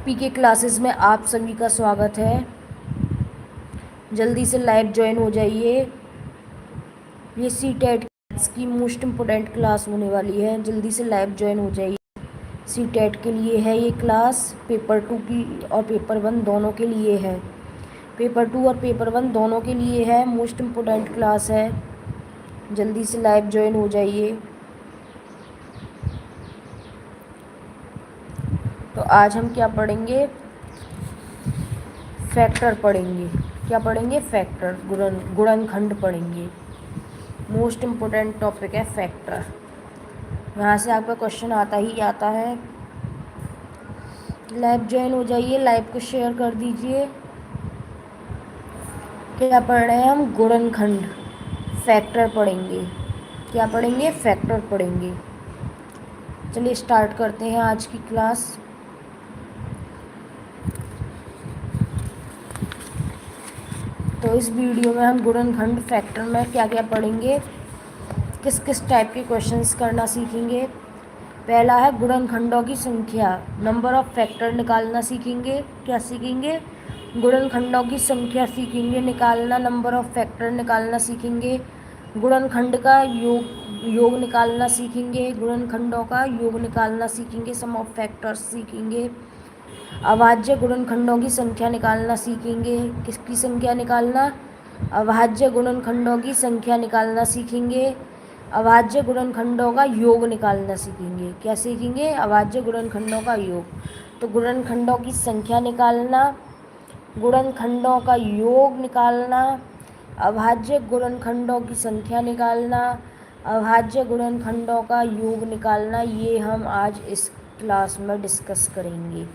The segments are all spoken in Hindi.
पीके क्लासेस में आप सभी का स्वागत है। जल्दी से लाइव ज्वाइन हो जाइए। ये सीटेट की मोस्ट इम्पोर्टेंट क्लास होने वाली है। जल्दी से लाइव ज्वाइन हो जाइए। सीटेट के लिए है ये क्लास, पेपर 2 की और पेपर 1 दोनों के लिए है। पेपर 2 और पेपर 1 दोनों के लिए है, मोस्ट इम्पोर्टेंट क्लास है। जल्दी से लाइव ज्वाइन हो जाइए। तो आज हम क्या पढ़ेंगे? फैक्टर पढ़ेंगे। क्या पढ़ेंगे? फैक्टर, गुणनखंड पढ़ेंगे। मोस्ट इम्पोर्टेंट टॉपिक है फैक्टर। यहाँ से आपका क्वेश्चन आता ही आता है। लाइव ज्वाइन हो जाइए, लाइव को शेयर कर दीजिए। क्या पढ़ रहे हैं हम? गुणनखंड, फैक्टर पढ़ेंगे। क्या पढ़ेंगे? फैक्टर पढ़ेंगे। चलिए स्टार्ट करते हैं आज की क्लास। तो इस वीडियो में हम गुणनखंड फैक्टर में क्या क्या पढ़ेंगे, किस किस टाइप के क्वेश्चंस करना सीखेंगे। पहला है गुणनखंडों की संख्या, नंबर ऑफ फैक्टर निकालना सीखेंगे। क्या सीखेंगे? गुणनखंडों की संख्या सीखेंगे निकालना, नंबर ऑफ फैक्टर निकालना सीखेंगे। गुणनखंड का योग निकालना सीखेंगे। गुणनखंडों का योग निकालना सीखेंगे। सम ऑफ फैक्टर्स सीखेंगे। अभाज्य गुणनखंडों की संख्या निकालना सीखेंगे। किसकी संख्या निकालना? अभाज्य गुणनखंडों की संख्या निकालना सीखेंगे। अभाज्य गुणनखंडों का योग निकालना सीखेंगे। क्या सीखेंगे? अभाज्य गुणनखंडों का योग। तो गुणनखंडों की संख्या निकालना, गुणनखंडों का योग निकालना, अभाज्य गुणनखंडों की संख्या निकालना, अभाज्य गुणनखंडों का योग निकालना, ये हम आज इस क्लास में डिस्कस करेंगे।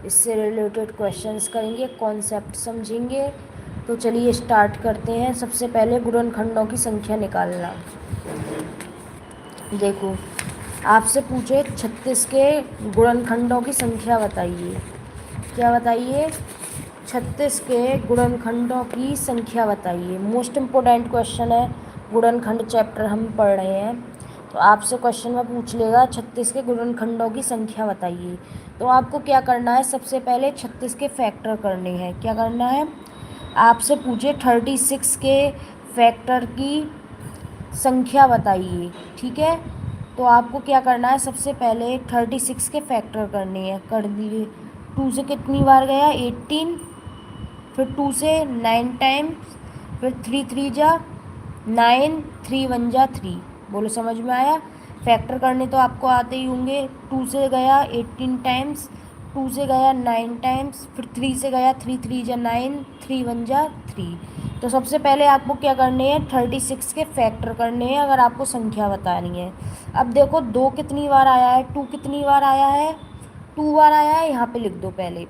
इससे रिलेटेड क्वेश्चंस करेंगे, कॉन्सेप्ट समझेंगे। तो चलिए स्टार्ट करते हैं। सबसे पहले गुणनखंडों की संख्या निकालना। देखो, आपसे पूछे 36 के गुणनखंडों की संख्या बताइए। क्या बताइए? 36 के गुणनखंडों की संख्या बताइए। मोस्ट इम्पोर्टेंट क्वेश्चन है, गुणनखंड चैप्टर हम पढ़ रहे हैं। तो आपसे क्वेश्चन में पूछ लेगा 36 के गुणनखंडों की संख्या बताइए। तो आपको क्या करना है? सबसे पहले 36 के फैक्टर करने हैं। क्या करना है? आपसे पूछे 36 के फैक्टर की संख्या बताइए, ठीक है। तो आपको क्या करना है? सबसे पहले 36 के फैक्टर करने हैं। कर दिए। 2 से कितनी बार गया? 18। फिर 2 से 9 टाइम्स। फिर 3 3 जा 9, 3 1 जा 3। बोलो समझ में आया? फैक्टर करने तो आपको आते ही होंगे। 2 से गया 18 टाइम्स, 2 से गया 9 टाइम्स, फिर 3 से गया 3 3 जा 9, 3 1 जा 3। तो सबसे पहले आपको क्या करने हैं? 36 के फैक्टर करने हैं अगर आपको संख्या बतानी है। अब देखो 2 कितनी बार आया है, 2 कितनी बार आया है, 2 बार आया है। यहाँ पे लिख दो पहले।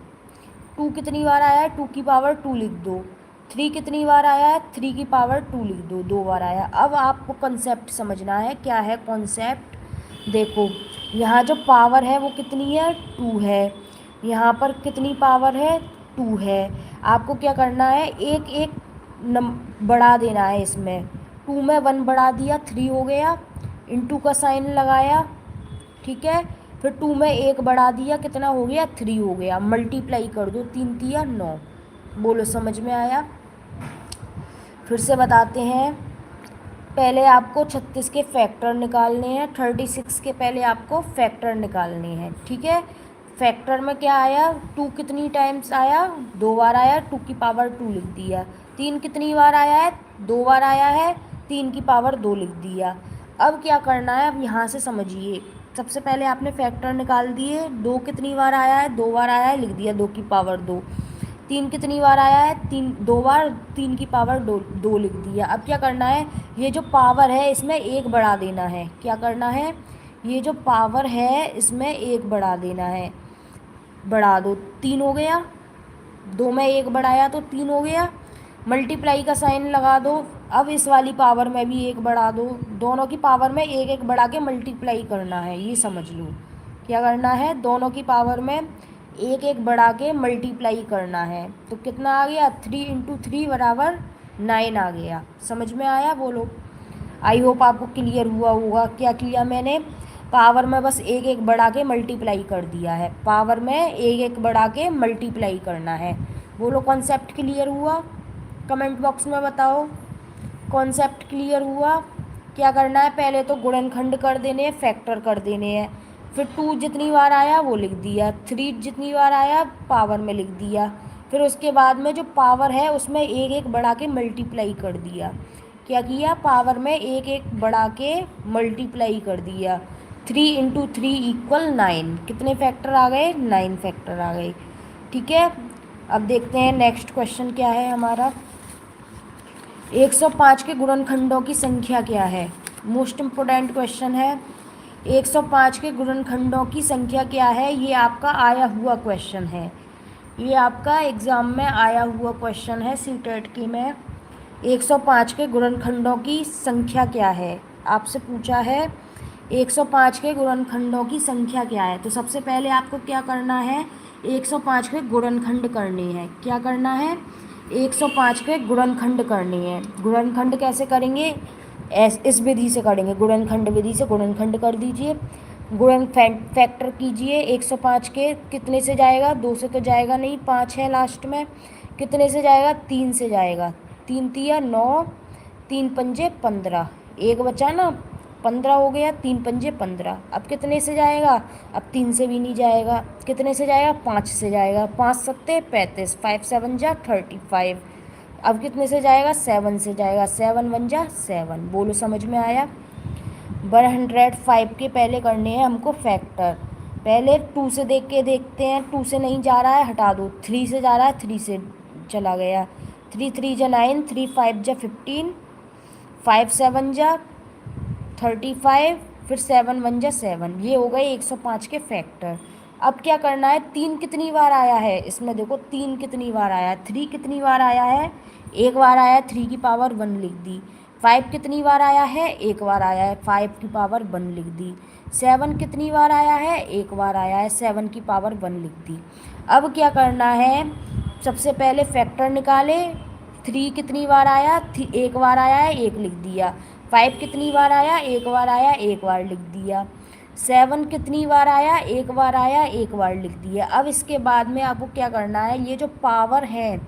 2 कितनी बार आया है? 2 की पावर 2 लिख दो। 3 कितनी बार आया है? 3 की पावर 2 लिख दो। 2 बार आया। अब आपको कॉन्सेप्ट समझना है। क्या है कॉन्सेप्ट? देखो, यहाँ जो पावर है वो कितनी है? 2 है। यहाँ पर कितनी पावर है? 2 है। आपको क्या करना है? एक एक बढ़ा देना है इसमें। 2 में 1 बढ़ा दिया, 3 हो गया। इंटू का साइन लगाया, ठीक है। फिर 2 में 1 बढ़ा दिया, कितना हो गया? 3 हो गया। मल्टीप्लाई कर दो, 3 तिया 9। बोलो समझ में आया? फिर से बताते हैं। पहले आपको 36 के फैक्टर निकालने हैं। 36 के पहले आपको फैक्टर निकालने हैं, ठीक है। फैक्टर में क्या आया? 2 कितनी टाइम्स आया? 2 बार आया। 2 की पावर 2 लिख दिया। 3 कितनी बार आया है? 2 बार आया है। 3 की पावर 2 लिख दिया। अब क्या करना है? अब यहाँ से समझिए। सबसे पहले आपने फैक्टर निकाल दिए। 2 कितनी बार आया है? 2 बार आया है, लिख दिया 2 की पावर 2। 3 कितनी बार आया है? 2 बार, 3 की पावर 2 लिख दिया। अब क्या करना है? ये जो पावर है इसमें 1 बढ़ा देना है। क्या करना है? ये जो पावर है इसमें 1 बढ़ा देना है। बढ़ा दो, 3 हो गया। 2 में 1 बढ़ाया तो 3 हो गया। मल्टीप्लाई का साइन लगा दो। अब इस वाली पावर में भी 1 बढ़ा दो। दोनों की पावर में 1 1 बढ़ा के मल्टीप्लाई करना है, ये समझ लो। क्या करना है? दोनों की पावर में 1 1 बढ़ा के मल्टीप्लाई करना है। तो कितना आ गया? 3 इंटू 3 बराबर 9 आ गया। समझ में आया? बोलो। आई होप आपको क्लियर हुआ होगा। क्या किया मैंने? पावर में बस एक एक बढ़ा के मल्टीप्लाई कर दिया है, पावर में एक एक बढ़ा के मल्टीप्लाई करना है। बोलो कॉन्सेप्ट क्लियर हुआ? कमेंट बॉक्स में बताओ कॉन्सेप्ट क्लियर हुआ? क्या करना है, पहले तो गुणनखंड कर देने हैं, फैक्टर कर देने हैं, फिर 2 जितनी बार आया वो लिख दिया, 3 जितनी बार आया पावर में लिख दिया, फिर उसके बाद में जो पावर है उसमें एक एक बढ़ा के मल्टीप्लाई कर दिया। क्या किया, पावर में एक एक बढ़ा के मल्टीप्लाई कर दिया। 3 × 3 = 9। कितने फैक्टर आ गए? 9 फैक्टर आ गए। ठीक है, अब देखते हैं नेक्स्ट क्वेश्चन क्या है हमारा। 105 के गुणनखंडों की संख्या क्या है? मोस्ट इम्पोर्टेंट क्वेश्चन है। 105 के गुणनखंडों की संख्या क्या है? ये आपका आया हुआ क्वेश्चन है, ये आपका एग्ज़ाम में आया हुआ क्वेश्चन है सीटेट की में। 105 के गुणनखंडों की संख्या क्या है, आपसे पूछा है 105 के गुणनखंडों की संख्या क्या है। तो सबसे पहले आपको क्या करना है, 105 के गुणनखंड करने हैं। क्या करना है, 105 के गुणनखंड करने हैं। गुणनखंड कैसे करेंगे, इस विधि से करेंगे, गुणनखंड विधि से गुणनखंड कर दीजिए। गुणन फैक्टर कीजिए 105 के, कितने से जाएगा, 2 से तो जाएगा नहीं, 5 है लास्ट में, कितने से जाएगा, 3 से जाएगा। 3 तिया 9, 3 पंजे 15, एक बचा ना, 15 हो गया, 3 पंजे 15। अब कितने से जाएगा, अब 3 से भी नहीं जाएगा, कितने से जाएगा, 5 से जाएगा, 5 सत्ते 35, 5 7 जा 35। अब कितने से जाएगा, 7 से जाएगा, 7 1 जा 7। बोलो समझ में आया? 105 के पहले करने हैं हमको फैक्टर। पहले 2 से देख के देखते हैं, 2 से नहीं जा रहा है हटा दो, 3 से जा रहा है, 3 से चला गया, 3 3 जा 9, 3 5 जा 15, 5 7 जा 35, फिर 7 1 जा 7। ये हो गए 105 के फैक्टर। अब क्या करना है, 3 कितनी बार आया है इसमें, देखो 3 कितनी बार आया है, 3 कितनी बार आया है, एक बार आया है, 3 की पावर 1 लिख दी। 5 कितनी बार आया है, एक बार आया है, 5 की पावर 1 लिख दी। 7 कितनी बार आया है, एक बार आया है, 7 की पावर 1 लिख दी। अब क्या करना है, सबसे पहले फैक्टर निकाले। 3 कितनी बार आया, एक बार आया है, एक लिख दिया। 5 कितनी बार आया, एक बार आया, एक बार लिख दिया। 7 कितनी बार आया, एक बार आया, एक बार लिख दिया। अब इसके बाद में आपको क्या करना है, ये जो पावर है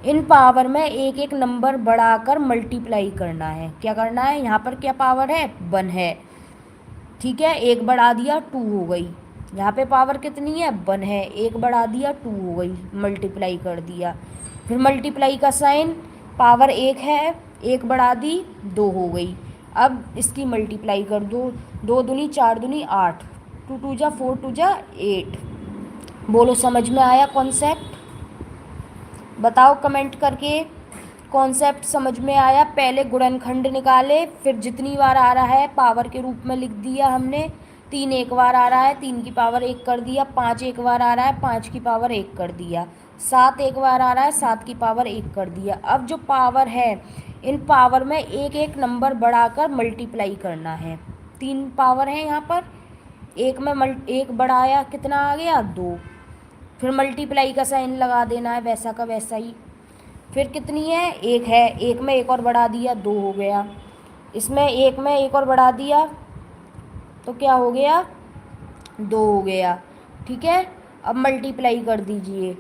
इन पावर में एक एक नंबर बढ़ाकर मल्टीप्लाई करना है। क्या करना है, यहाँ पर क्या पावर है, 1 है, ठीक है, एक बढ़ा दिया 2 हो गई। यहाँ पे पावर कितनी है, 1 है, एक बढ़ा दिया 2 हो गई, मल्टीप्लाई कर दिया। फिर मल्टीप्लाई का साइन, पावर 1 है, एक बढ़ा दी 2 हो गई। अब इसकी मल्टीप्लाई कर दो, 2 दूनी 4 दूनी 8, 2 2 जा 4 2 जा 8। बोलो समझ में आया कॉन्सेप्ट? बताओ कमेंट करके कॉन्सेप्ट समझ में आया? पहले गुणनखंड निकाले, फिर जितनी बार आ रहा है पावर के रूप में लिख दिया हमने। 3 एक बार आ रहा है, 3 की पावर 1 कर दिया। 5 एक बार आ रहा है, 5 की पावर 1 कर दिया। 7 एक बार आ रहा है, 7 की पावर 1 कर दिया। अब जो पावर है इन पावर में एक एक नंबर बढ़ाकर मल्टीप्लाई करना है। 3 पावर है यहाँ पर, एक में एक बढ़ाया, कितना आ गया, 2। फिर मल्टीप्लाई का साइन लगा देना है वैसा का वैसा ही। फिर कितनी है, 1 है, एक में एक और बढ़ा दिया, 2 हो गया। इसमें एक में एक और बढ़ा दिया तो क्या हो गया, 2 हो गया। ठीक है, अब मल्टीप्लाई कर दीजिए,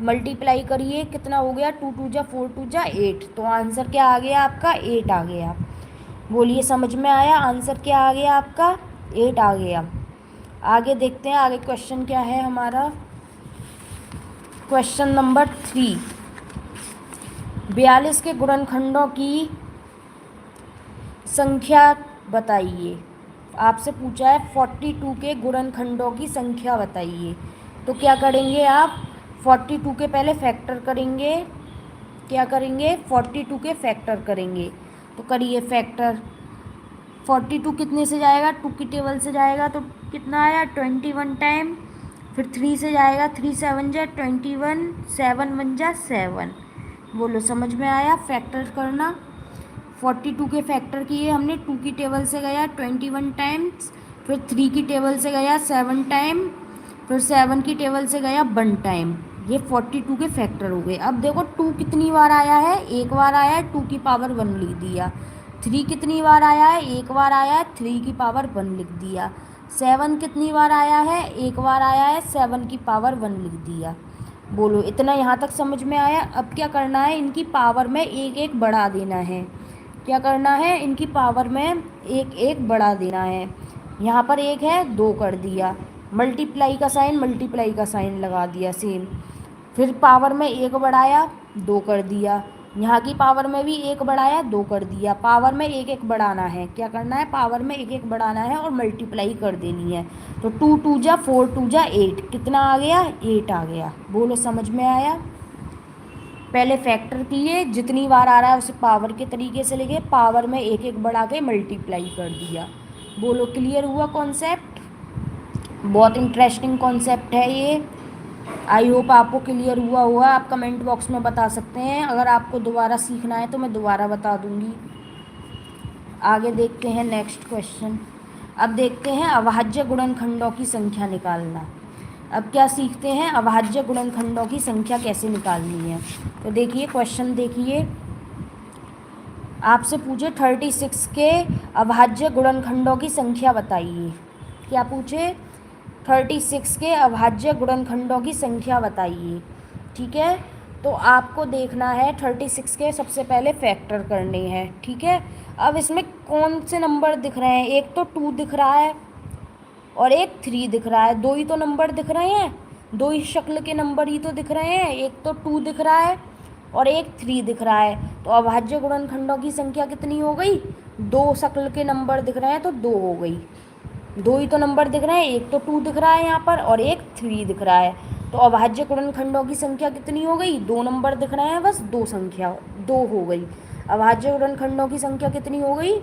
मल्टीप्लाई करिए, कितना हो गया, 2 2 जा 4 2 जा 8। तो आंसर क्या आ गया आपका, 8 आ गया। बोलिए समझ में आया? आंसर क्या आ गया आपका, 8 आ गया। आगे देखते हैं, आगे क्वेश्चन क्या है हमारा। क्वेश्चन नंबर 3, 42 के गुणनखंडों की संख्या बताइए। आपसे पूछा है 42 के गुणनखंडों की संख्या बताइए। तो क्या करेंगे आप, 42 के पहले फैक्टर करेंगे। क्या करेंगे, 42 के फैक्टर करेंगे। तो करिए फैक्टर। 42 कितने से जाएगा, 2 की टेबल से जाएगा, तो कितना आया, 21 टाइम। फिर 3 से जाएगा, 3 7 जा 21, 7 1 जा 7। बोलो समझ में आया फैक्टर करना? 42 के फैक्टर किए हमने, 2 की टेबल से गया 21 टाइम्स, फिर 3 की टेबल से गया 7 टाइम, फिर 7 की टेबल से गया 1 टाइम। ये 42 के फैक्टर हो गए। अब देखो 2 कितनी बार आया है, एक बार आया है, 2 की पावर 1 लिख दिया। 3 कितनी बार आया है? एक बार आया है, 3 की पावर 1 लिख दिया। 7 कितनी बार आया है? एक बार आया है, 7 की पावर 1 लिख दिया। बोलो इतना यहाँ तक समझ में आया। अब क्या करना है, इनकी पावर में एक एक बढ़ा देना है। क्या करना है, इनकी पावर में एक एक बढ़ा देना है। यहाँ पर एक है, 2 कर दिया, मल्टीप्लाई का साइन लगा दिया सेम। फिर पावर में एक बढ़ाया, 2 कर दिया। यहाँ की पावर में भी एक बढ़ाया, 2 कर दिया। पावर में एक एक बढ़ाना है। क्या करना है, पावर में एक एक बढ़ाना है और मल्टीप्लाई कर देनी है। तो 2 2 जा 4 2 जा 8, कितना आ गया? 8 आ गया। बोलो समझ में आया। पहले फैक्टर किए, जितनी बार आ रहा है उसे पावर के तरीके से लिखे, पावर में एक एक बढ़ा के मल्टीप्लाई कर दिया। बोलो क्लियर हुआ कॉन्सेप्ट? बहुत इंटरेस्टिंग कॉन्सेप्ट है ये। आई होप आपको क्लियर हुआ होगा। आप कमेंट बॉक्स में बता सकते हैं। अगर आपको दोबारा सीखना है तो मैं दोबारा बता दूंगी। आगे देखते हैं नेक्स्ट क्वेश्चन। अब देखते हैं अभाज्य गुणनखंडों की संख्या निकालना। अब क्या सीखते हैं, अभाज्य गुणनखंडों की संख्या कैसे निकालनी है। तो देखिए क्वेश्चन देखिए, आपसे पूछे 36 के अभाज्य गुणनखंडों की संख्या बताइए। क्या पूछे? 36 के अभाज्य गुणनखंडों की संख्या बताइए। ठीक है, तो आपको देखना है 36 के सबसे पहले फैक्टर करने हैं। ठीक है, अब इसमें कौन से नंबर दिख रहे हैं? एक तो 2 दिख रहा है और एक 3 दिख रहा है। दो ही तो नंबर दिख रहे हैं, दो ही शक्ल के नंबर ही तो दिख रहे हैं। एक तो 2 दिख रहा है और एक 3 दिख रहा है। तो अभाज्य गुणनखंडों की संख्या कितनी हो गई? 2 शक्ल के नंबर दिख रहे हैं तो 2 हो गई। दो ही तो नंबर दिख रहे हैं, एक तो 2 दिख रहा है यहाँ पर और एक 3 दिख रहा है। तो अभाज्य गुणनखंडों की संख्या कितनी हो गई? 2 नंबर दिख रहे हैं, बस 2 संख्या 2 हो गई। अभाज्य गुणनखंडों की संख्या कितनी हो गई?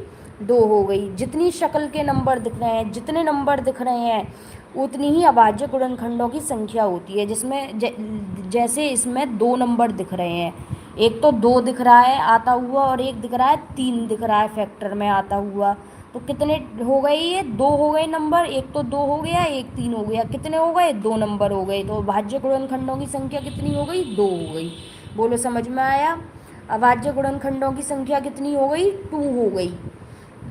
2 हो गई। जितनी शक्ल के नंबर दिख रहे हैं, जितने नंबर दिख रहे हैं, उतनी ही अभाज्य गुणनखंडों की संख्या होती है। जिसमें जैसे इसमें 2 नंबर दिख रहे हैं, एक तो 2 दिख रहा है आता हुआ और एक दिख रहा है 3 दिख रहा है फैक्टर में आता हुआ। तो कितने हो गए? ये 2 हो गए नंबर। एक तो 2 हो गया, एक 3 हो गया। कितने हो गए? 2 नंबर हो गए। तो अभाज्य गुणनखंडों की संख्या कितनी हो गई? 2 हो गई। बोलो समझ में आया। अभाज्य गुणनखंडों की संख्या कितनी हो गई? 2 हो गई।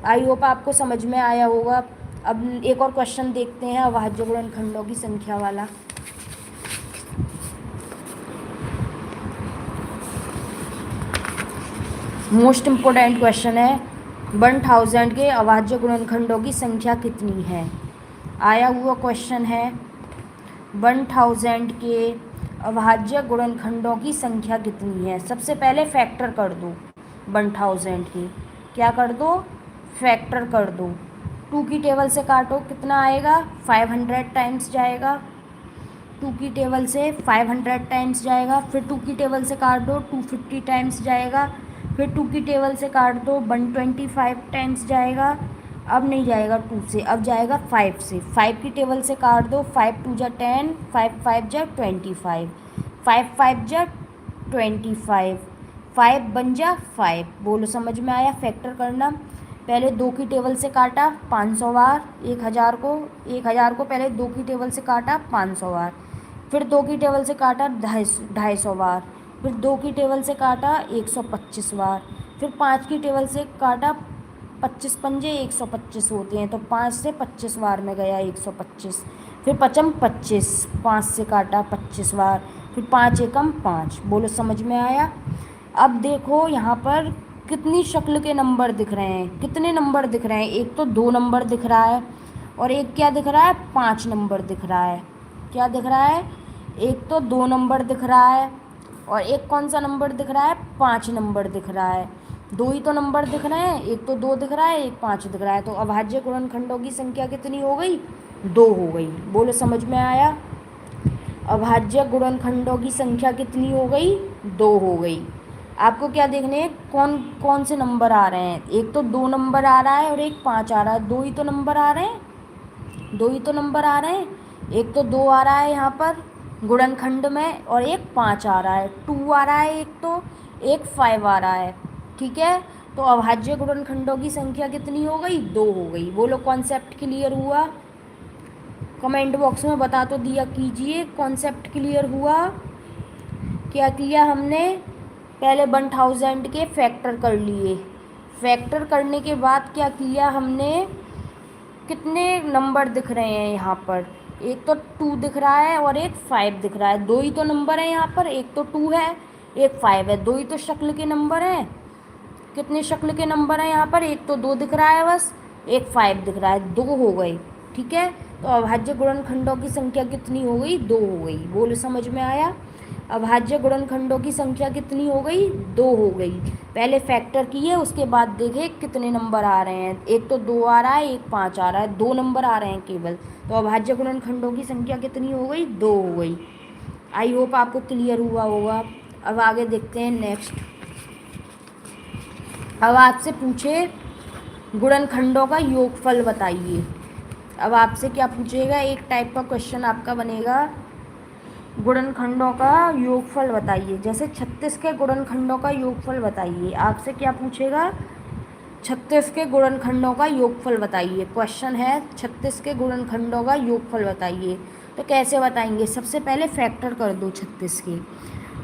आई होप आपको समझ में आया होगा। अब एक और क्वेश्चन देखते हैं अभाज्य गुणनखंडों की संख्या वाला। मोस्ट इम्पोर्टेंट क्वेश्चन है, 1000 के अभाज्य गुणनखंडों की संख्या कितनी है। आया हुआ क्वेश्चन है, 1000 के अभाज्य गुणनखंडों की संख्या कितनी है। सबसे पहले फैक्टर कर दो 1000 के। क्या कर दो? फैक्टर कर दो। 2 की टेबल से काटो, कितना आएगा? 500 टाइम्स जाएगा। 2 की टेबल से 500 टाइम्स जाएगा। फिर 2 की टेबल से काट दो, 250 टाइम्स जाएगा। फिर 2 की टेबल से काट दो, 125 टाइम्स जाएगा। अब नहीं जाएगा 2 से, अब जाएगा 5 से। 5 की टेबल से काट दो, 5 2 जा 10, 5 5 जा 25, 5 5 जा 25, 5 बन जा 5। बोलो समझ में आया। फैक्टर करना, पहले 2 की टेबल से काटा 500 बार, 1000 को पहले 2 की टेबल से काटा 500 बार। फिर 2 की टेबल से काटा 250 बार। फिर 2 की टेबल से काटा 125 बार। फिर 5 की टेबल से काटा 25 पंजे 125 होते हैं, तो 5 से 25 बार में गया 125। फिर 5 25, 5 से काटा 25 बार। फिर 5 एकम 5। बोलो समझ में आया। अब देखो यहाँ पर कितनी शक्ल के नंबर दिख रहे हैं, कितने नंबर दिख रहे हैं। एक तो 2 नंबर दिख रहा है और एक क्या दिख रहा है? 5 नंबर दिख रहा है। क्या दिख रहा है? एक तो 2 नंबर दिख रहा है और एक कौन सा नंबर दिख रहा है? 5 नंबर दिख रहा है। दो ही तो नंबर दिख रहे हैं, एक तो 2 दिख रहा है, एक 5 दिख रहा है। तो अभाज्य गुणनखंडों की संख्या कितनी हो गई? 2 हो गई। बोलो समझ में आया। अभाज्य गुणनखंडों की संख्या कितनी हो गई? 2 हो गई। आपको क्या देखने हैं, कौन कौन से नंबर आ रहे हैं। एक तो 2 नंबर आ रहा है और एक 5 आ रहा है। दो ही तो नंबर आ रहे हैं, दो ही तो नंबर आ रहे हैं। एक तो 2 आ रहा है यहाँ पर गुणनखंड में और एक 5 आ रहा है। 2 आ रहा है एक तो, एक 5 आ रहा है। ठीक है, तो अभाज्य गुणनखंडों की संख्या कितनी हो गई? 2 हो गई। बोलो कॉन्सेप्ट क्लियर हुआ? कमेंट बॉक्स में बता तो दिया कीजिए कॉन्सेप्ट क्लियर हुआ। क्या किया हमने? पहले 1000 के फैक्टर कर लिए, फैक्टर करने के बाद क्या किया हमने, कितने नंबर दिख रहे हैं यहाँ पर, एक तो 2 दिख रहा है और एक 5 दिख रहा है, दो ही तो नंबर है यहाँ पर, एक तो 2 है एक 5 है, दो ही तो शक्ल के नंबर हैं। कितने शक्ल के नंबर हैं यहाँ पर, एक तो 2 दिख रहा है बस, एक 5 दिख रहा है, 2 हो गए। ठीक है, तो अभाज्य गुणनखंडों की संख्या कितनी हो गई, 2 हो गई। बोलो समझ में आया। अभाज्य गुणनखंडों की संख्या कितनी हो गई, 2 हो गई। पहले फैक्टर किए, उसके बाद देखे कितने नंबर आ रहे हैं, एक तो 2 आ रहा है, एक 5 आ रहा है, 2 नंबर आ रहे हैं केवल। तो अभाज्य गुणनखंडों की संख्या कितनी हो गई, 2 हो गई। आई होप आपको क्लियर हुआ होगा। अब आगे देखते हैं नेक्स्ट। अब आपसे पूछे गुणनखंडों का योगफल बताइए। अब आपसे क्या पूछेगा, एक टाइप का क्वेश्चन आपका बनेगा, गुणनखंडों का योगफल बताइए। जैसे 36 के गुणनखंडों का योगफल बताइए, आपसे क्या पूछेगा, 36 के गुणनखंडों का योगफल बताइए। क्वेश्चन है 36 के गुणनखंडों का योगफल बताइए। तो कैसे बताएंगे, सबसे पहले फैक्टर कर दो 36 के,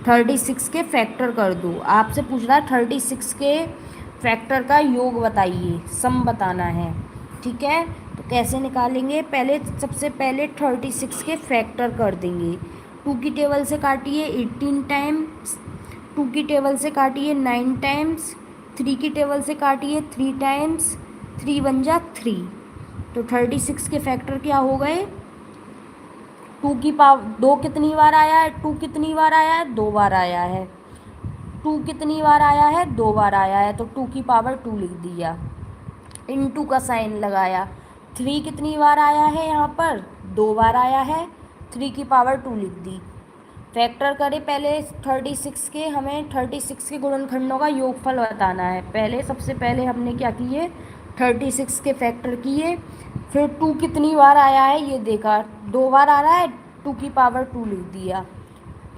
36 के फैक्टर कर दो। आपसे पूछ रहा है 36 के फैक्टर का योग बताइए, सम बताना है। ठीक है, तो कैसे निकालेंगे, पहले सबसे पहले 36 के फैक्टर कर देंगे। 2 की टेबल से काटिए 18 टाइम्स, 2 की टेबल से काटिए 9 टाइम्स, 3 की टेबल से काटिए 3 टाइम्स, 3 बन जा 3। तो 36 के फैक्टर क्या हो गए, 2 की पावर 2 कितनी बार आया है, 2 कितनी बार आया है, 2 बार आया है। 2 कितनी बार आया है, 2 बार आया है, तो 2 की पावर 2 लिख दिया, इनटू का साइन लगाया। 3 कितनी बार आया है यहाँ पर, 2 बार आया है, 3 की पावर 2 लिख दी। फैक्टर करें पहले 36 के, हमें 36 के गुणनखंडों का योगफल बताना है। पहले सबसे पहले हमने क्या किए, 36 के फैक्टर किए, फिर 2 कितनी बार आया है ये देखा, 2 बार आ रहा है, 2 की पावर 2 लिख दिया,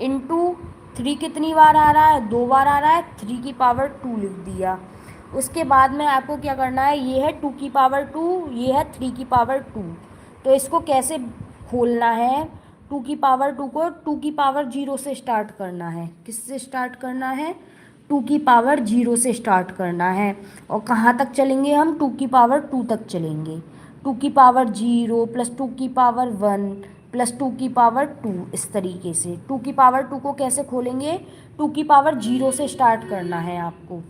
इनटू 3 कितनी बार आ रहा है, 2 बार आ रहा है, 3 की पावर 2 लिख दिया। उसके बाद में आपको क्या करना है, ये है 2 की पावर 2, ये है 3 की पावर 2। तो इसको कैसे खोलना है, 2 की पावर 2 को 2 की पावर 0 से स्टार्ट करना है। किससे स्टार्ट करना है, 2 की पावर 0 से स्टार्ट करना है। और कहाँ तक चलेंगे हम, 2 की पावर 2 तक चलेंगे। 2 की पावर 0 प्लस 2 की पावर 1 प्लस 2 की पावर 2, इस तरीके से। 2 की पावर 2 को कैसे खोलेंगे, 2 की पावर 0 से स्टार्ट करना है आपको।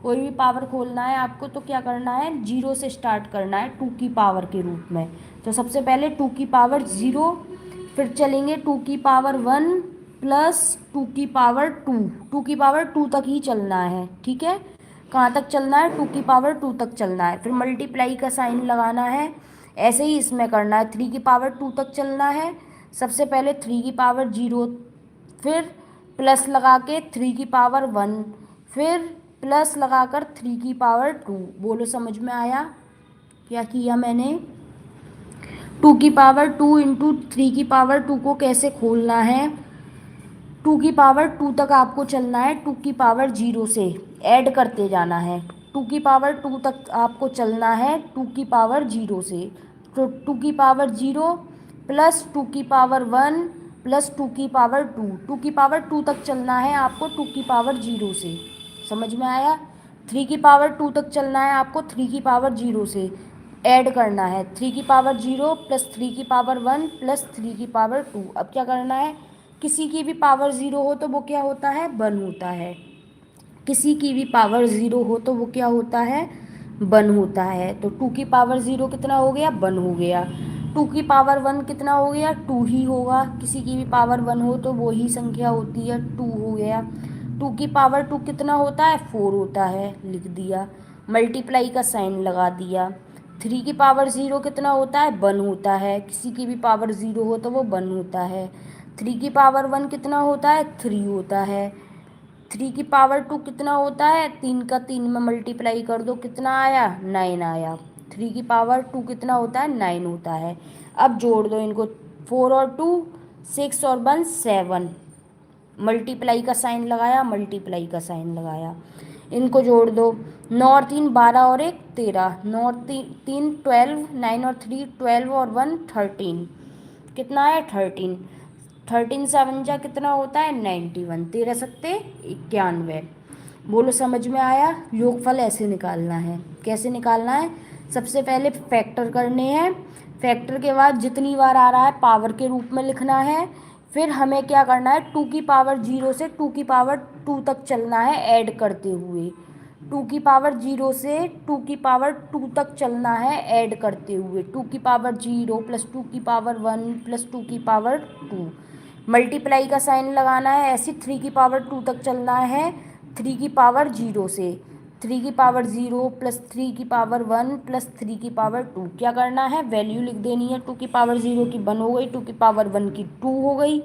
कोई भी पावर खोलना है आपको तो क्या करना है, 0 से स्टार्ट करना है 2 की पावर के रूप में। तो सबसे पहले 2 की पावर 0, फिर चलेंगे 2 की पावर 1 प्लस 2 की पावर 2, 2 की पावर 2 तक ही चलना है। ठीक है, कहाँ तक चलना है, 2 की पावर 2 तक चलना है, फिर मल्टीप्लाई का साइन लगाना है। ऐसे ही इसमें करना है, 3 की पावर 2 तक चलना है। सबसे पहले 3 की पावर 0, फिर प्लस लगा के 3 की पावर 1, फिर प्लस लगाकर 3 की पावर 2। बोलो समझ में आया, क्या किया मैंने। 2 की पावर 2 इंटू 3 की पावर 2 को कैसे खोलना है, 2 की पावर 2 तक आपको चलना है, 2 की पावर 0 से ऐड करते जाना है। 2 की पावर 2 तक आपको चलना है 2 की पावर 0 से। तो 2 की पावर 0 प्लस 2 की पावर 1 प्लस 2 की पावर 2, 2 की पावर 2 तक चलना है आपको 2 की पावर 0 से। समझ में आया। 3 की पावर 2 तक चलना है आपको 3 की पावर 0 से ऐड करना है। 3 की पावर 0 प्लस 3 की पावर 1 प्लस 3 की पावर 2। अब क्या करना है, किसी की भी पावर 0 हो तो वो क्या होता है, 1 होता है। किसी की भी पावर 0 हो तो वो क्या होता है, 1 होता है। तो 2 की पावर 0 कितना हो गया, 1 हो गया। 2 की पावर 1 कितना हो गया, 2 ही होगा। किसी की भी पावर 1 हो तो वो ही संख्या होती है, 2 हो गया। 2 की पावर 2 कितना होता है, 4 होता है, लिख दिया। मल्टीप्लाई का साइन लगा दिया। 3 की पावर 0 कितना होता है, 1 होता है। किसी की भी पावर 0 हो तो वो 1 होता है। 3 की पावर 1 कितना होता है, 3 होता है। 3 की पावर 2 कितना होता है, 3 का 3 में मल्टीप्लाई कर दो, कितना आया, 9 आया। 3 की पावर 2 कितना होता है, 9 होता है। अब जोड़ दो इनको, 4 और 2 6 और 1 7, मल्टीप्लाई का साइन लगाया, मल्टीप्लाई का साइन लगाया। इनको जोड़ दो, 9 और 3 12 और 1 13, 9 और 3 12, 9 और 3 12 और 1 13, कितना है 13। 13 7 जा कितना होता है, 91, 13 सत्ते 91। बोलो समझ में आया। योगफल ऐसे निकालना है। कैसे निकालना है? सबसे पहले फैक्टर करने हैं, फैक्टर के बाद जितनी बार आ रहा है पावर के रूप में लिखना है। फिर हमें क्या करना है, 2 की पावर 0 से 2 की पावर 2 तक चलना है ऐड करते हुए। 2 की पावर 0 से 2 की पावर 2 तक चलना है ऐड करते हुए। 2 की पावर 0 प्लस 2 की पावर 1 प्लस 2 की पावर 2। मल्टीप्लाई का साइन लगाना है, ऐसे 3 की पावर 2 तक चलना है 3 की पावर 0 से। 3 की पावर 0 प्लस 3 की पावर 1 प्लस 3 की पावर 2। क्या करना है, वैल्यू लिख देनी है। 2 की पावर 0 की 1 हो गई, 2 की पावर 1 की 2 हो गई।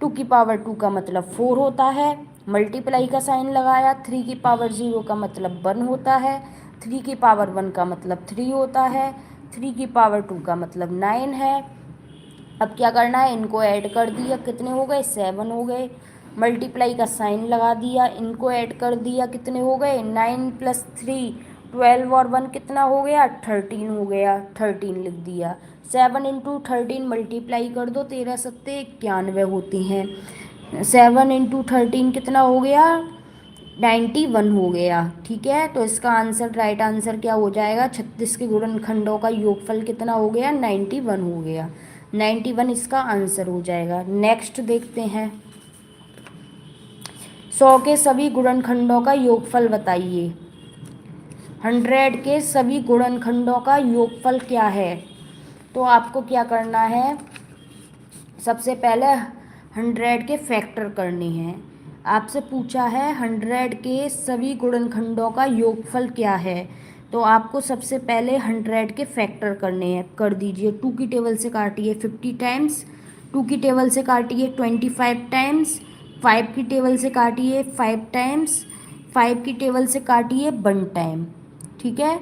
2 की पावर 2 का मतलब 4 होता है। मल्टीप्लाई का साइन लगाया, 3 की पावर 0 का मतलब 1 होता है, 3 की पावर 1 का मतलब 3 होता है, 3 की पावर 2 का मतलब 9 है। अब क्या करना है, इनको ऐड कर दिया, कितने हो गए, 7 हो गए। मल्टीप्लाई का साइन लगा दिया, इनको ऐड कर दिया, कितने हो गए, 9 प्लस 3 12 और 1 कितना हो गया, 13 हो गया, 13 लिख दिया। 7 × 13 मल्टीप्लाई कर दो, 13×7 = 91 होती हैं। 7 × 13 कितना हो गया, 91 हो गया। ठीक है, तो इसका आंसर, राइट आंसर क्या हो जाएगा, 36 के गुणनखंडों का योगफल कितना हो गया, 91 हो गया। 91 इसका आंसर हो जाएगा। नेक्स्ट देखते हैं, 100 के सभी गुणनखंडों का योगफल बताइए। 100 के सभी गुणनखंडों का योगफल क्या है? तो आपको क्या करना है, सबसे पहले 100 के फैक्टर करने हैं। आपसे पूछा है 100 के सभी गुणनखंडों का योगफल क्या है, तो आपको सबसे पहले 100 के फैक्टर करने हैं। कर दीजिए, 2 की टेबल से काटिए 50 टाइम्स, 2 की टेबल से काटिए 25 टाइम्स, 5 की टेबल से काटिए 5 टाइम्स, 5 की टेबल से काटिए 1 टाइम। ठीक है,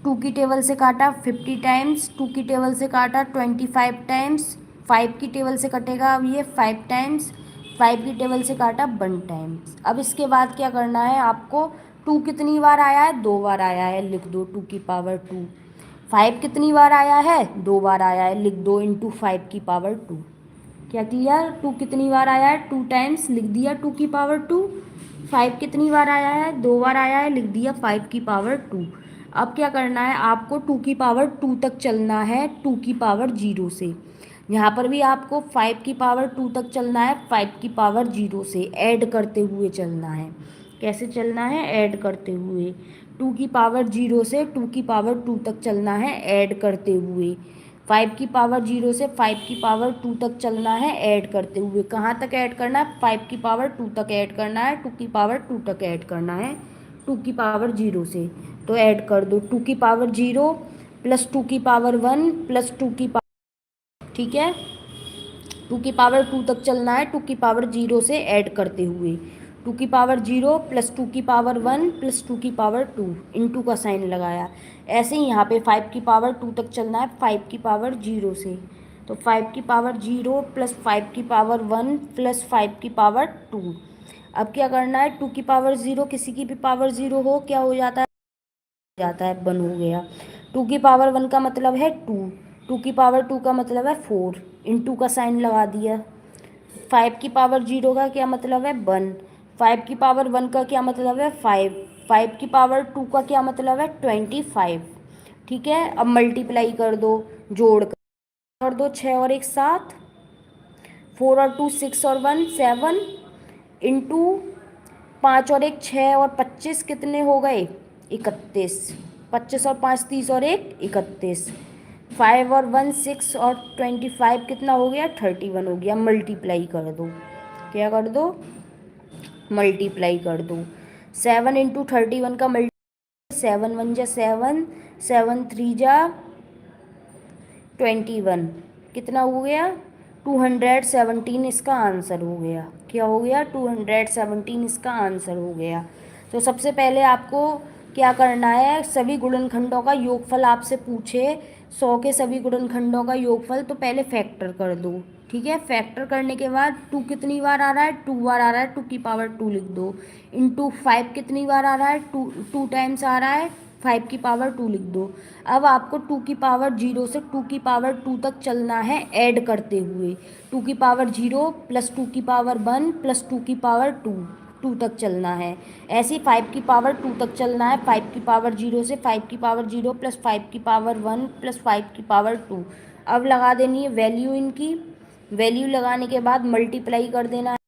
2 की टेबल से काटा 50 टाइम्स, 2 की टेबल से काटा 25 टाइम्स, 5 की टेबल से कटेगा अब ये 5 टाइम्स, 5 की टेबल से काटा 1 टाइम्स। अब इसके बाद क्या करना है आपको, 2 कितनी बार आया है, 2 बार आया है, लिख दो 2 की पावर 2। 5 कितनी बार आया है, 2 बार आया है, लिख दो इंटू 5 की पावर 2। क्या किया, 2 कितनी बार आया है, 2 टाइम्स, लिख दिया 2 की पावर 2। 5 कितनी बार आया है, 2 बार आया है, लिख दिया 5 की पावर 2। अब क्या करना है आपको, 2 की पावर 2 तक चलना है 2 की पावर 0 से। यहाँ पर भी आपको 5 की पावर 2 तक चलना है 5 की पावर 0 से, ऐड करते हुए चलना है। कैसे चलना है, ऐड करते हुए। 2 की पावर 0 से 2 की पावर 2 तक चलना है ऐड करते हुए। 5 की पावर 0 से 5 की पावर 2 तक चलना है ऐड करते हुए। कहाँ तक ऐड करना है, 5 की पावर 2 तक ऐड करना है, 2 की पावर 2 तक ऐड करना है 2 की पावर 0 से। तो ऐड कर दो, 2 की पावर 0 प्लस 2 की पावर 1 प्लस 2 की पावर, ठीक है, 2 की पावर 2 तक चलना है 2 की पावर 0 से ऐड करते हुए। 2 की पावर 0 प्लस 2 की पावर 1 प्लस 2 की पावर 2, इंटू का साइन लगाया। ऐसे ही यहाँ पे 5 की पावर 2 तक चलना है 5 की पावर 0 से। तो 5 की पावर 0 प्लस 5 की पावर 1 प्लस 5 की पावर 2। अब क्या करना है, 2 की पावर 0 किसी की भी पावर 0 हो, क्या हो जाता है 1 हो गया। 2 की पावर 1 का मतलब है 2, 2 की पावर 2 का मतलब है 4, इंटू का साइन लगा दिया। 5 की पावर 0 का क्या मतलब है 1, 5 की पावर 1 का क्या मतलब है 5, 5 की पावर 2 का क्या मतलब है 25। ठीक है, अब मल्टीप्लाई कर दो, जोड़ दो, 6 और 1 7, 4 और 2 6 और 1 7, इंटू 5 और 1 6 और 25 कितने हो गए 31, 25 और 5 30 और 1 31, 5 और 1 6 और 25 कितना हो गया 31 हो गया। मल्टीप्लाई कर दो, क्या कर दो, मल्टीप्लाई कर दो। 7 × 31 का मल्टी, 7 1 जा 7, 7 3 जा 21, कितना हो गया 217 इसका आंसर हो गया। क्या हो गया 217 इसका आंसर हो गया। तो सबसे पहले आपको क्या करना है, सभी गुणनखंडों का योगफल आपसे पूछे 100 के सभी गुणनखंडों का योगफल, तो पहले फैक्टर कर दो। ठीक है, फैक्टर करने के बाद 2 कितनी बार आ रहा है, 2 बार आ रहा है, 2 की पावर 2 लिख दो। इंटू 5 कितनी बार आ रहा है, 2 टाइम्स आ रहा है, 5 की पावर 2 लिख दो। अब आपको 2 की पावर 0 से 2 की पावर 2 तक चलना है ऐड करते हुए। 2 की पावर 0 प्लस 2 की पावर 1 प्लस 2 की पावर 2, टू तक चलना है। ऐसे ही 5 की पावर 2 तक चलना है, 5 की पावर 0 से 5 की पावर 0 प्लस 5 की पावर 1 प्लस 5 की पावर 2। अब लगा देनी है वैल्यू इनकी। वैल्यू लगाने के बाद मल्टीप्लाई कर देना है,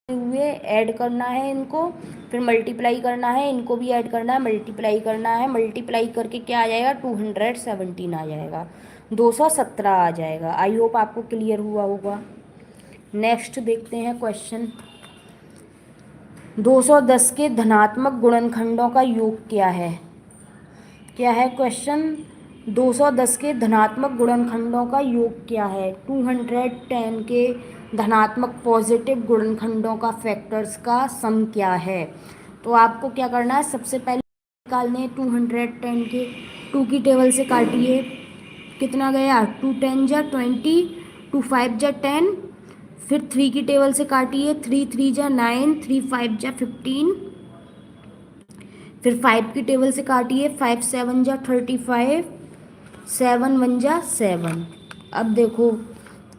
हुए ऐड करना है इनको, फिर मल्टीप्लाई करना है, इनको भी ऐड करना है, मल्टीप्लाई करना है। मल्टीप्लाई करके क्या आ जाएगा, 217 आ जाएगा, 217 आ जाएगा। आई होप आपको क्लियर हुआ होगा। नेक्स्ट देखते हैं क्वेश्चन। 210 के धनात्मक गुणनखंडों का योग क्या है? क्या है क्वेश्चन? 210 के धनात्मक गुणनखंडों का योग क्या है? 210 के धनात्मक पॉजिटिव गुणनखंडों का फैक्टर्स का सम क्या है? तो आपको क्या करना है, सबसे पहले निकालने 210 के 2 की टेबल से काटिए, कितना गया 2 10 जा 20, 2 5 जा 10, फिर 3 की टेबल से काटिए, 3 3 जा 9, 3 5 जा 15, फिर 5 की टेबल से काटिए, 5 7 जा 35, 7 1 जा 7। अब देखो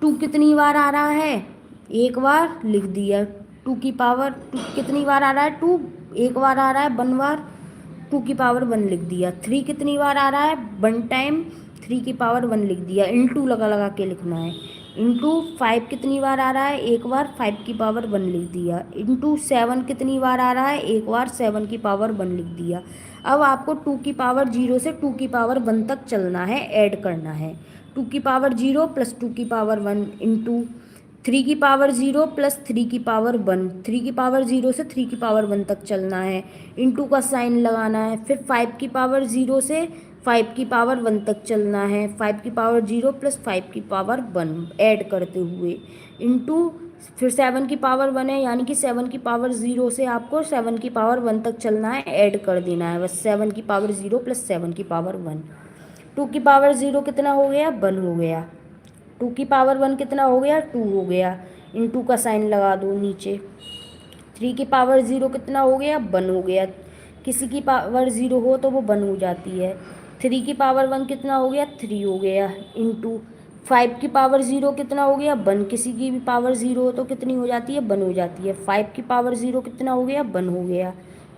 2 कितनी बार आ रहा है, एक बार लिख दिया। 2 की पावर 2 कितनी बार आ रहा है, 2 एक बार आ रहा है, 1 बार, 2 की पावर 1 लिख दिया। 3 कितनी बार आ रहा है, 1 टाइम, 3 की पावर 1 लिख दिया। इंटू लगा लगा के लिखना है। इंटू 5 कितनी बार आ रहा है, एक बार, 5 की पावर 1 लिख दिया। इंटू 7 कितनी बार आ रहा है, एक बार, 7 की पावर 1 लिख दिया। अब आपको 2 की पावर 0 से 2 की पावर 1 तक चलना है, ऐड करना है। 2 की पावर 0 प्लस 2 की पावर 1 इंटू 3 की पावर 0 प्लस 3 की पावर 1, 3 की पावर 0 से 3 की पावर 1 तक चलना है, इंटू का साइन लगाना है। फिर 5 की पावर 0 से 5 की पावर 1 तक चलना है, 5 की पावर 0 प्लस 5 की पावर 1 ऐड करते हुए, इंटू फिर 7 की पावर 1 है, यानी कि 7 की पावर 0 से आपको 7 की पावर 1 तक चलना है, ऐड कर देना है बस। 7 की पावर 0 प्लस 7 की पावर 1, 2 की पावर 0 कितना हो गया, 1 हो गया। 2 की पावर 1 कितना हो गया, 2 हो गया। इंटू का साइन लगा दो नीचे। 3 की पावर 0 कितना हो गया, 1 हो गया। किसी की पावर 0 हो तो वो 1 हो जाती है। 3 की पावर 1 कितना हो गया, 3 हो गया। इंटू 5 की पावर 0 कितना हो गया, 1, किसी की भी पावर 0 हो तो कितनी हो जाती है, 1 हो जाती है। 5 की पावर 0 कितना हो गया, 1 हो गया।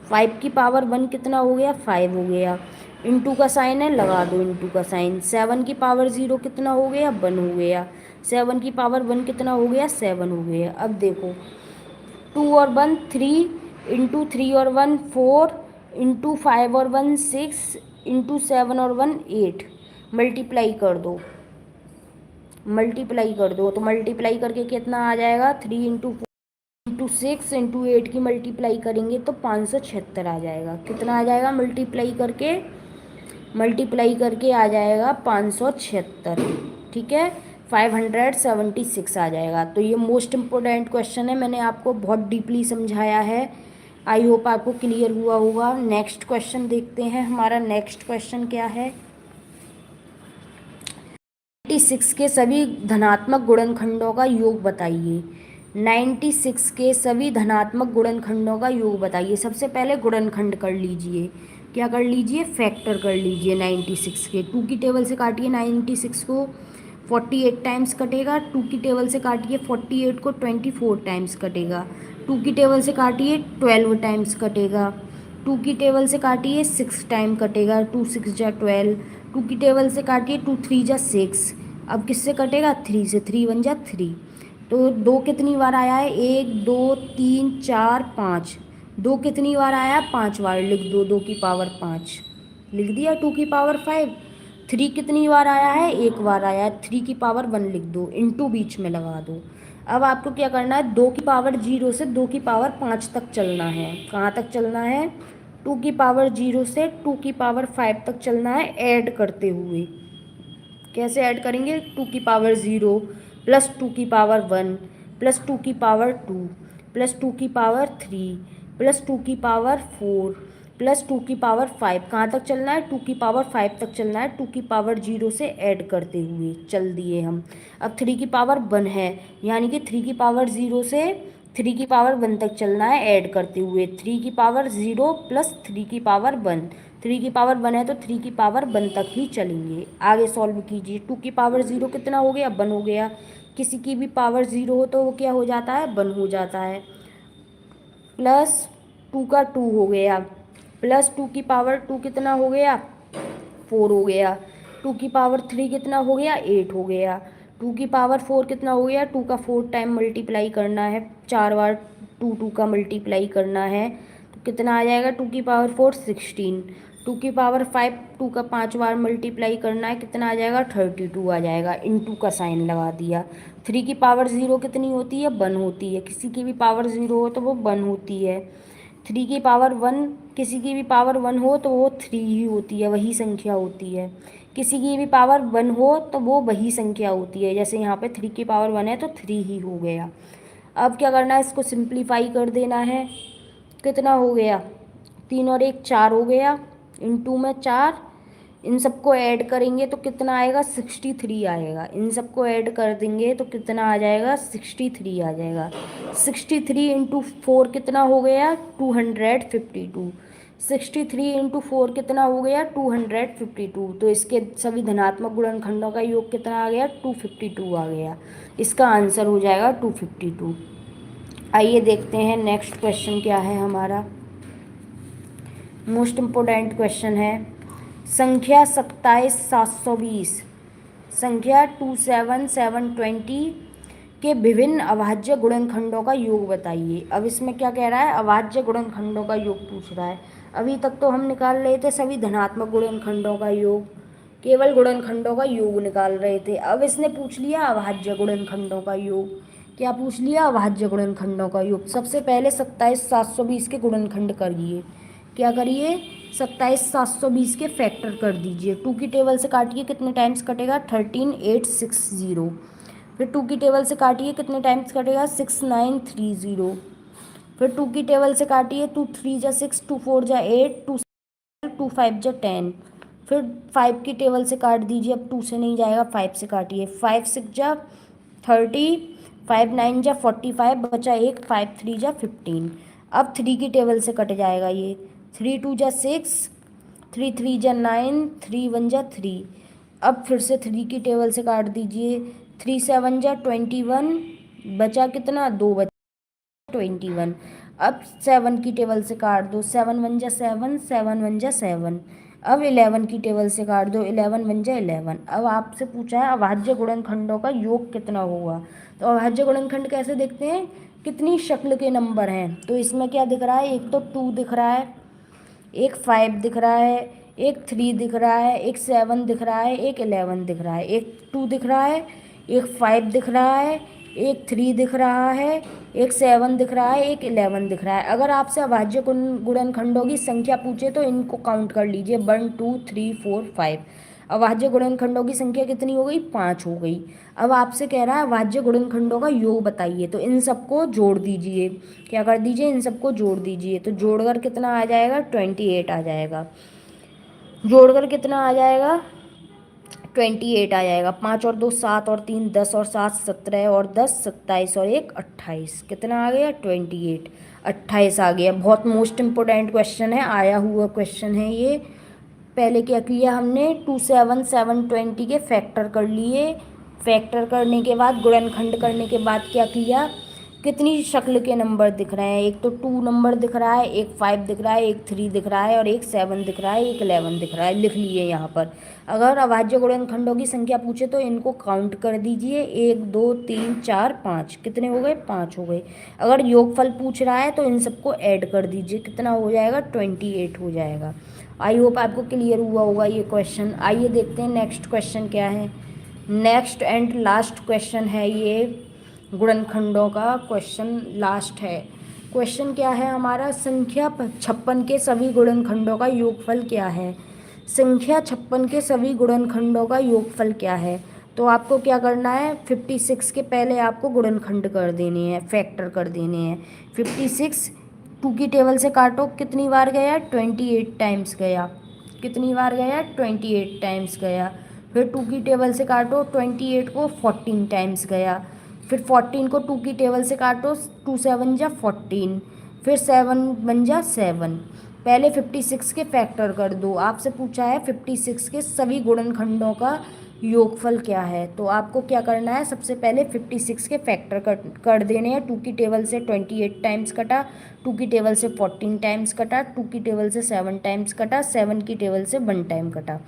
5 की पावर 1 कितना हो गया, 5 हो गया। इंटू का साइन है, लगा दो इंटू का साइन। 7 की पावर 0 कितना हो गया, 1 हो गया। 7 की पावर 1 कितना हो गया, 7 हो गया। अब देखो 2 और 1 3, इंटू 3 और 1 4, इंटू 5 और 1 6, इंटू 7 और 1 8। मल्टीप्लाई कर दो, मल्टीप्लाई कर दो तो मल्टीप्लाई करके कितना आ जाएगा, 3 इंटू इंटू 6 इंटू 8 की मल्टीप्लाई करेंगे तो 576 आ जाएगा। कितना आ जाएगा, मल्टीप्लाई करके आ जाएगा 576। ठीक है, 576 आ जाएगा। तो ये मोस्ट इम्पोर्टेंट क्वेश्चन है, मैंने आपको बहुत डीपली समझाया है। आई होप आपको क्लियर हुआ होगा। नेक्स्ट क्वेश्चन देखते हैं, हमारा नेक्स्ट क्वेश्चन क्या है। 96 के सभी धनात्मक गुणनखंडों का योग बताइए। 96 के सभी धनात्मक गुणनखंडों का योग बताइए। सबसे पहले गुणनखंड कर लीजिए, क्या कर लीजिए, फैक्टर कर लीजिए 96 के। 2 की टेबल से काटिए 96 को, 48 टाइम्स कटेगा। 2 की टेबल से काटिए 48 को, 24 टाइम्स कटेगा। 2 की टेबल से काटिए 12 टाइम्स कटेगा। 2 की टेबल से काटिए 6 टाइम कटेगा, 2 6 जा 12। 2 की टेबल से काटिए 2 3 जा 6। अब किससे कटेगा, 3 से, 3 1 जा 3। तो 2 कितनी बार आया है, 1 2 3 4 5। 2 कितनी बार आया, 5 बार, लिख दो 2 की पावर 5, लिख दिया। 2 की पावर 5। 3 कितनी बार आया है, एक बार आया है, 3 की पावर 1 लिख दो, इंटू बीच में लगा दो। अब आपको क्या करना है, 2 की पावर 0 से 2 की पावर 5 तक चलना है। कहाँ तक चलना है, 2 की पावर 0 से 2 की पावर 5 तक चलना है, ऐड करते हुए। कैसे ऐड करेंगे, 2 की पावर 0 प्लस 2 की पावर 1 प्लस 2 की पावर 2 प्लस 2 की पावर 3 प्लस 2 की पावर 4 प्लस 2 की पावर 5। कहाँ तक चलना है, 2 की पावर 5 तक चलना है। 2 की पावर 0 से ऐड करते हुए चल दिए हम। अब 3 की पावर 1 है, यानी कि 3 की पावर 0 से 3 की पावर 1 तक चलना है, ऐड करते हुए। 3 की पावर 0 प्लस 3 की पावर 1, 3 की पावर 1 है तो 3 की पावर 1 तक ही चलेंगे। आगे सॉल्व कीजिए। 2 की पावर 0 कितना हो गया, 1 हो गया। किसी की भी पावर 0 हो तो वो क्या हो जाता है, 1 हो जाता है। प्लस 2 का 2 हो गया, प्लस 2 की पावर 2 कितना हो गया, 4 हो गया, 2 की पावर 3 कितना हो गया, 8 हो गया, 2 की पावर 4 कितना हो गया, 2 का 4 टाइम मल्टीप्लाई करना है, 4 बार 2 का मल्टीप्लाई करना है, तो कितना आ जाएगा, 2 की पावर 4 16, 2 की पावर 5 2 का 5 बार मल्टीप्लाई करना है, कितना आ जाएगा, 32 आ जाएगा, इंटू का साइन लगा दिया। 3 की पावर 0 कितनी होती है, 1 होती है, किसी की भी पावर 0 हो तो वो 1 होती है। 3 की पावर 1, किसी की भी पावर 1 हो तो वो 3 ही होती है, वही संख्या होती है। किसी की भी पावर 1 हो तो वो वही संख्या होती है, जैसे यहाँ पे 3 की पावर 1 है तो 3 ही हो गया। अब क्या करना है, इसको सिंप्लीफाई कर देना है, कितना हो गया, 3 और 1 4 हो गया, इंटू में 4, इन सबको ऐड करेंगे तो कितना आएगा, 63 आएगा, इन सबको ऐड कर देंगे तो कितना आ जाएगा, 63 आ जाएगा। 63 इंटू 4 कितना हो गया, 252, 63 इंटू 4 कितना हो गया, 252, तो इसके सभी धनात्मक गुणनखंडों का योग कितना आ गया, 252 आ गया। इसका आंसर हो जाएगा 252। आइए देखते हैं नेक्स्ट क्वेश्चन क्या है हमारा। मोस्ट इम्पोर्टेंट क्वेश्चन है, संख्या 27720, संख्या 27720 के विभिन्न अभाज्य गुणनखंडों का योग बताइए। अब इसमें क्या कह रहा है, अभाज्य गुणनखंडों का योग पूछ रहा है। अभी तक तो हम निकाल रहे थे सभी धनात्मक गुणनखंडों का योग, केवल गुणनखंडों का योग निकाल रहे थे। अब इसने पूछ लिया अभाज्य गुणनखंडों का योग। क्या पूछ लिया, अभाज्य गुणनखंडों का योग। सबसे पहले 27720 के गुणनखंड करिए। क्या करिए, 27720 के फैक्टर कर दीजिए। 2 की टेबल से काटिए, कितने टाइम्स कटेगा, 13860। फिर 2 की टेबल से काटिए, कितने टाइम्स कटेगा, 6930। फिर 2 की टेबल से काटिए, 2 3 जा 6, 2 4 जा 8, 2 5 जा 10। फिर 5 की टेबल से काट दीजिए, अब 2 से नहीं जाएगा, 5 से काटिए, 5 6 जा 30, 5 9 जा 45, बचा 1, 5 3 जा 15। अब 3 की टेबल से कट जाएगा ये, 3 2 जा 6, 3 3 जा 9, 3 1 जा 3। अब फिर से 3 की टेबल से काट दीजिए, 3 7 जा 21, बचा कितना, 2 बचा 21। अब 7 की टेबल से काट दो, 7 1 जा 7, 7 1 जा 7। अब 11 की टेबल से काट दो, 11 1 जा 11। अब आपसे पूछा है अभाज्य गुणनखंडों का योग कितना होगा। तो अभाज्य गुणनखंड कैसे देखते हैं, कितनी शक्ल के नंबर हैं। तो इसमें क्या दिख रहा है, एक तो 2 दिख रहा है, एक 5 दिख रहा है, एक 3 दिख रहा है, एक 7 दिख रहा है, एक 11 दिख रहा है। एक 2 दिख रहा है, एक 5 दिख रहा है, एक 3 दिख रहा है, एक 7 दिख रहा है, एक 11 दिख रहा है। अगर आपसे अभाज्य गुणनखंडों की संख्या पूछे तो इनको काउंट कर लीजिए, 1 2 3 4 5। अभाज्य गुणनखंडों की संख्या कितनी हो गई, 5 हो गई। अब आपसे कह रहा है अभाज्य गुणनखंडों का योग बताइए, तो इन सबको जोड़ दीजिए। क्या कर दीजिए, इन सबको जोड़ दीजिए। तो जोड़कर कितना आ जाएगा, 28 आ जाएगा। जोड़कर कितना आ जाएगा, 28 आ जाएगा। 5 और 2 7 और 3 10 और 7 17 और 10 27 और 1 28, कितना आ गया, 28, 28 आ गया। बहुत मोस्ट इम्पोर्टेंट क्वेश्चन है, आया हुआ क्वेश्चन है ये। पहले क्या किया हमने, 27720 के फैक्टर कर लिए। फैक्टर करने के बाद गुणनखंड करने के बाद क्या किया, कितनी शक्ल के नंबर दिख रहे हैं। एक तो 2 नंबर दिख रहा है, एक 5 दिख रहा है, एक 3 दिख रहा है और एक 7 दिख रहा है, एक 11 दिख रहा है, लिख लिए यहाँ पर। अगर अभाज्य गुणनखंडों की संख्या पूछे तो इनको काउंट कर दीजिए, 1 2 3 4 5, कितने हो गए, 5 हो गए। अगर योगफल पूछ रहा है तो इन सबको ऐड कर दीजिए, कितना हो जाएगा, 28 हो जाएगा। आई होप आपको क्लियर हुआ होगा ये क्वेश्चन। आइए देखते हैं नेक्स्ट क्वेश्चन क्या है। नेक्स्ट एंड लास्ट क्वेश्चन है ये, गुणनखंडों का क्वेश्चन लास्ट है। क्वेश्चन क्या है हमारा, संख्या 56 के सभी गुणनखंडों का योगफल क्या है। संख्या 56 के सभी गुणनखंडों का योगफल क्या है। तो आपको क्या करना है, 56 के पहले आपको गुणनखंड कर देने हैं, फैक्टर कर देने हैं। 56 2 की टेबल से काटो, कितनी बार गया, 28 टाइम्स गया। कितनी बार गया, 28 टाइम्स गया। फिर 2 की टेबल से काटो, 28 को 14 टाइम्स गया। फिर 14 को 2 की टेबल से काटो, 2 7 जा 14, फिर 7 1 जा 7। पहले 56 के फैक्टर कर दो। आपसे पूछा है 56 के सभी गुणनखंडों का योगफल क्या है। तो आपको क्या करना है, सबसे पहले 56 के फैक्टर कर देने हैं। 2 की टेबल से 28 टाइम्स कटा, 2 की टेबल से 14 टाइम्स कटा, 2 की टेबल से 7 टाइम्स कटा, 7 की टेबल से 1 टाइम कटा।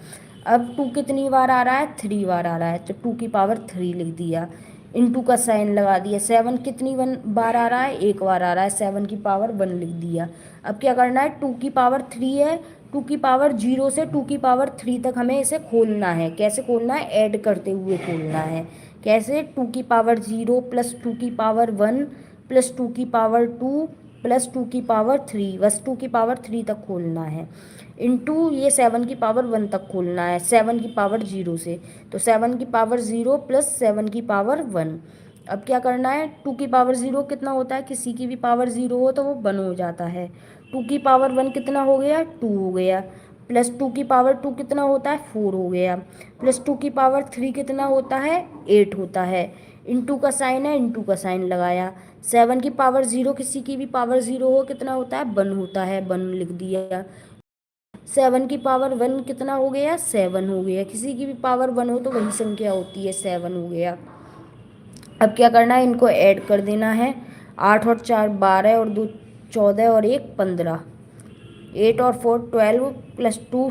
अब 2 कितनी बार आ रहा है, 3 बार आ रहा है, तो 2 की पावर 3 लिख दिया, इंटू का साइन लगा दिया। 7 कितनी बार आ रहा है, 1 बार आ रहा है, 7 की पावर 1 लिख दिया। अब क्या करना है, 2 की पावर 3 है, 2 की पावर 0 से 2 की पावर 3 तक हमें इसे खोलना है। कैसे खोलना है, ऐड करते हुए खोलना है। कैसे, 2 की पावर 0 प्लस 2 की पावर 1 प्लस 2 की पावर 2 प्लस 2 की पावर 3, बस 2 की पावर 3 तक खोलना है। इंटू ये 7 की पावर 1 तक खोलना है, 7 की पावर 0 से। तो 7 की पावर 0 प्लस 7 की पावर 1। अब क्या करना है, 2 की पावर 0 कितना होता है, किसी की भी पावर 0 हो तो वो 1 हो जाता है। 2 की पावर 1 कितना हो गया, 2 हो गया। प्लस 2 की पावर 2 कितना होता है, 4 हो गया। प्लस 2 की पावर 3 कितना होता है, 8 होता है। इंटू का साइन है, इंटू का साइन लगाया। 7 की पावर 0, किसी की भी पावर 0 हो कितना होता है, 1 होता है, 1 लिख दिया। 7 की पावर 1 कितना हो गया, 7 हो गया। किसी की भी पावर 1 हो तो वही संख्या होती है, 7 हो गया। अब क्या करना है, इनको ऐड कर देना है। 8 और 4 12 और 2 14 और 1 15, 8 और 4 12 प्लस 2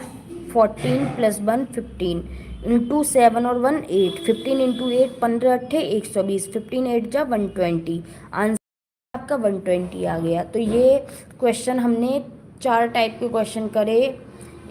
14 प्लस 1 15, इंटू 7 और 1 8, 15 इंटू 8 15 अट्ठे 120, 15 8 जा 120, आंसर आपका 120 आ गया। तो ये क्वेश्चन हमने 4 टाइप के क्वेश्चन करे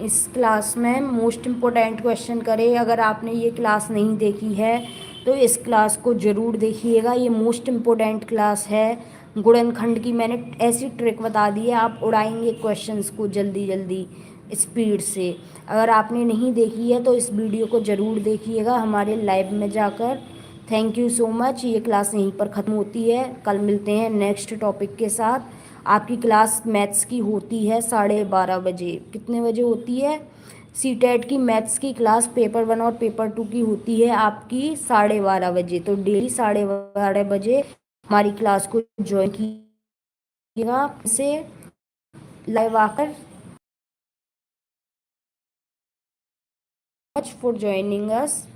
इस क्लास में, मोस्ट इम्पोर्टेंट क्वेश्चन करे। अगर आपने ये क्लास नहीं देखी है तो इस क्लास को ज़रूर देखिएगा, ये मोस्ट इम्पोर्टेंट क्लास है। गुणनखंड की मैंने ऐसी ट्रिक बता दी है, आप उड़ाएंगे क्वेश्चंस को जल्दी जल्दी स्पीड से। अगर आपने नहीं देखी है तो इस वीडियो को ज़रूर देखिएगा हमारे लाइव में जाकर। Thank you so much. ये क्लास यहीं पर ख़त्म होती है, कल मिलते हैं नेक्स्ट टॉपिक के साथ। आपकी क्लास मैथ्स की होती है 12:30 बजे। कितने बजे होती है, सीटेट की मैथ्स की क्लास पेपर 1 और पेपर 2 की होती है आपकी 12:30 बजे। तो डेली 12:30 बजे हमारी क्लास को ज्वाइन कीजिएगा से लाइव आकर। Much for joining us.